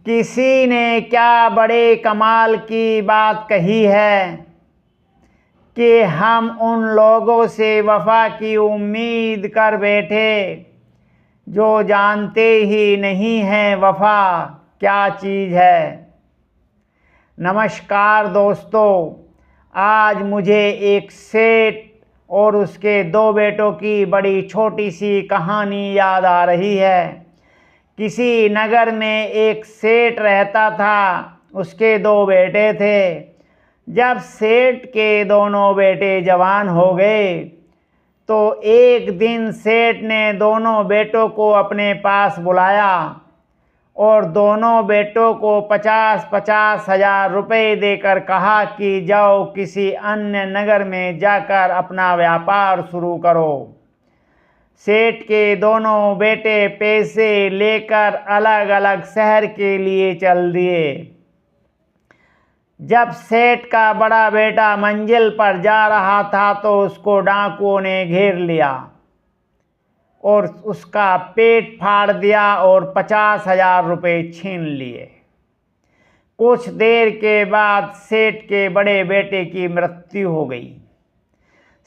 किसी ने क्या बड़े कमाल की बात कही है कि हम उन लोगों से वफा की उम्मीद कर बैठे जो जानते ही नहीं हैं वफा क्या चीज़ है। नमस्कार दोस्तों, आज मुझे एक सेठ और उसके दो बेटों की बड़ी छोटी सी कहानी याद आ रही है। किसी नगर में एक सेठ रहता था, उसके दो बेटे थे। जब सेठ के दोनों बेटे जवान हो गए तो एक दिन सेठ ने दोनों बेटों को अपने पास बुलाया और दोनों बेटों को 50-50 हजार रुपये देकर कहा कि जाओ किसी अन्य नगर में जाकर अपना व्यापार शुरू करो। सेठ के दोनों बेटे पैसे लेकर अलग अलग शहर के लिए चल दिए। जब सेठ का बड़ा बेटा मंजिल पर जा रहा था तो उसको डाकुओं ने घेर लिया और उसका पेट फाड़ दिया और 50,000 रुपये छीन लिए। कुछ देर के बाद सेठ के बड़े बेटे की मृत्यु हो गई।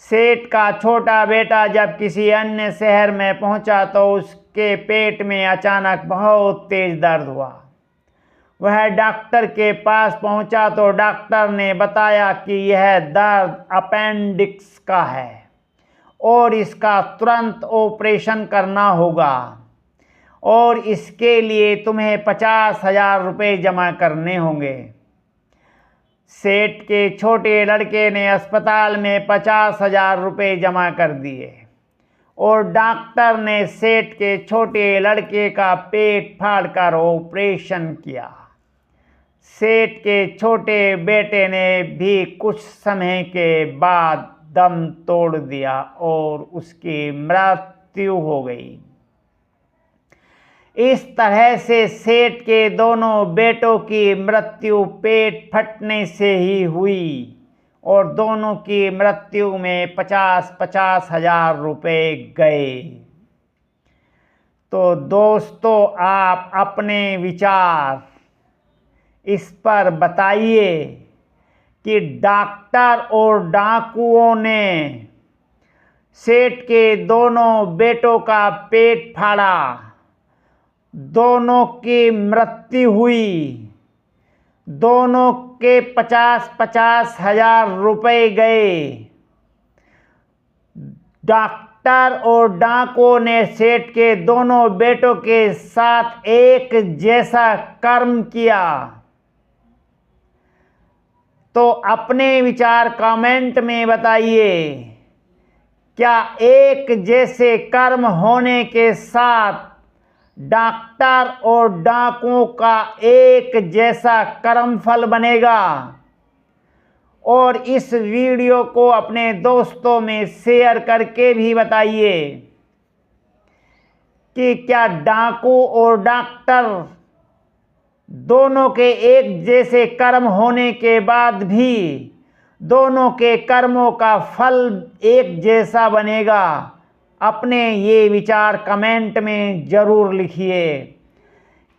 सेठ का छोटा बेटा जब किसी अन्य शहर में पहुंचा तो उसके पेट में अचानक बहुत तेज दर्द हुआ। वह डॉक्टर के पास पहुंचा तो डॉक्टर ने बताया कि यह दर्द अपेंडिक्स का है और इसका तुरंत ऑपरेशन करना होगा और इसके लिए तुम्हें 50,000 रुपये जमा करने होंगे। सेठ के छोटे लड़के ने अस्पताल में 50,000 रुपये जमा कर दिए और डॉक्टर ने सेठ के छोटे लड़के का पेट फाड़कर ऑपरेशन किया। सेठ के छोटे बेटे ने भी कुछ समय के बाद दम तोड़ दिया और उसकी मृत्यु हो गई। इस तरह से सेठ के दोनों बेटों की मृत्यु पेट फटने से ही हुई और दोनों की मृत्यु में 50-50 हजार रुपये गए। तो दोस्तों, आप अपने विचार इस पर बताइए कि डॉक्टर और डाकुओं ने सेठ के दोनों बेटों का पेट फाड़ा, दोनों की मृत्यु हुई, दोनों के 50-50 हजार रुपये गए। डॉक्टर और डाकुओं ने सेठ के दोनों बेटों के साथ एक जैसा कर्म किया। तो अपने विचार कमेंट में बताइए, क्या एक जैसे कर्म होने के साथ डॉक्टर और डाकुओं का एक जैसा कर्मफल बनेगा? और इस वीडियो को अपने दोस्तों में शेयर करके भी बताइए कि क्या डाकू और डॉक्टर दोनों के एक जैसे कर्म होने के बाद भी दोनों के कर्मों का फल एक जैसा बनेगा? अपने ये विचार कमेंट में ज़रूर लिखिए।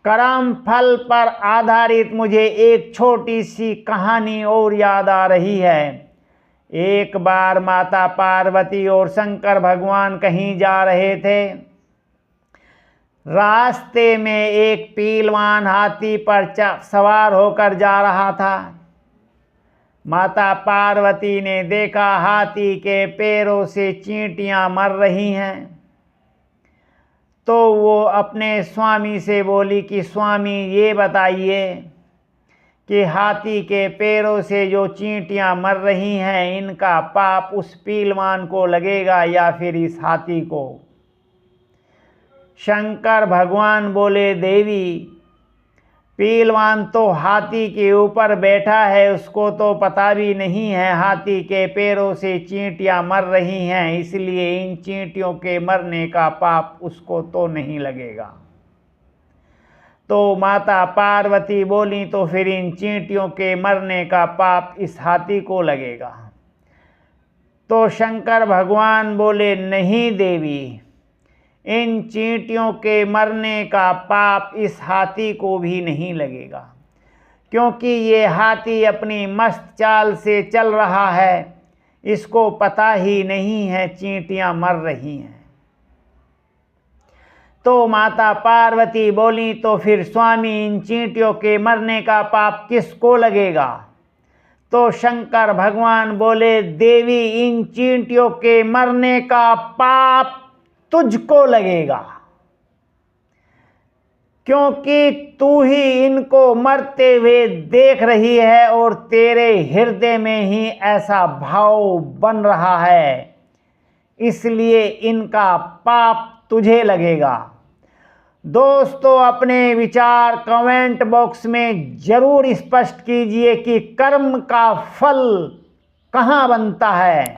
कर्म फल पर आधारित मुझे एक छोटी सी कहानी और याद आ रही है। एक बार माता पार्वती और शंकर भगवान कहीं जा रहे थे। रास्ते में एक पीलवान हाथी पर सवार होकर जा रहा था। माता पार्वती ने देखा हाथी के पैरों से चींटियां मर रही हैं, तो वो अपने स्वामी से बोली कि स्वामी, ये बताइए कि हाथी के पैरों से जो चींटियां मर रही हैं, इनका पाप उस पीलवान को लगेगा या फिर इस हाथी को? शंकर भगवान बोले, देवी, पीलवान तो हाथी के ऊपर बैठा है, उसको तो पता भी नहीं है हाथी के पैरों से चींटियां मर रही हैं, इसलिए इन चींटियों के मरने का पाप उसको तो नहीं लगेगा। तो माता पार्वती बोली, तो फिर इन चींटियों के मरने का पाप इस हाथी को लगेगा। तो शंकर भगवान बोले, नहीं देवी, इन चींटियों के मरने का पाप इस हाथी को भी नहीं लगेगा, क्योंकि ये हाथी अपनी मस्त चाल से चल रहा है, इसको पता ही नहीं है चींटियां मर रही हैं। तो माता पार्वती बोली, तो फिर स्वामी इन चींटियों के मरने का पाप किसको लगेगा? तो शंकर भगवान बोले, देवी इन चींटियों के मरने का पाप तुझको लगेगा, क्योंकि तू ही इनको मरते हुए देख रही है और तेरे हृदय में ही ऐसा भाव बन रहा है, इसलिए इनका पाप तुझे लगेगा। दोस्तों, अपने विचार कमेंट बॉक्स में जरूर स्पष्ट कीजिए कि कर्म का फल कहाँ बनता है।